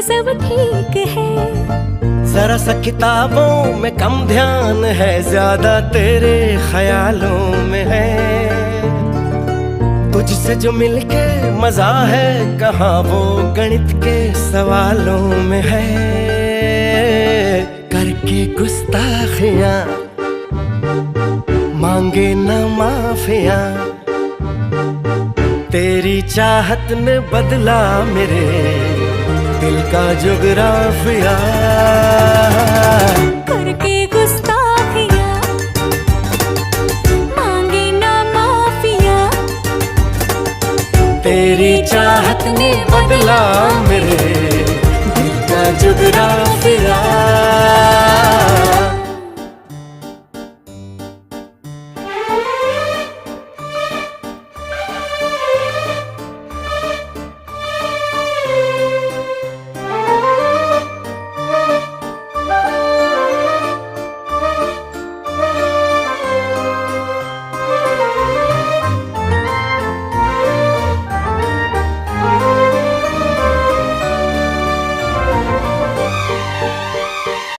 सब ठीक है। जरा सा किताबों में कम ध्यान है, ज्यादा तेरे ख्यालों में है। तुझसे जो मिलके मजा है, कहाँ वो गणित के सवालों में है। करके गुस्ताखियां मांगे न माफियां, तेरी चाहत ने बदला मेरे दिल का जुगराफिया। करके गुस्ताखियां मांगे ना माफिया, तेरी चाहत ने बदला मेरे दिल का जुगराफिया।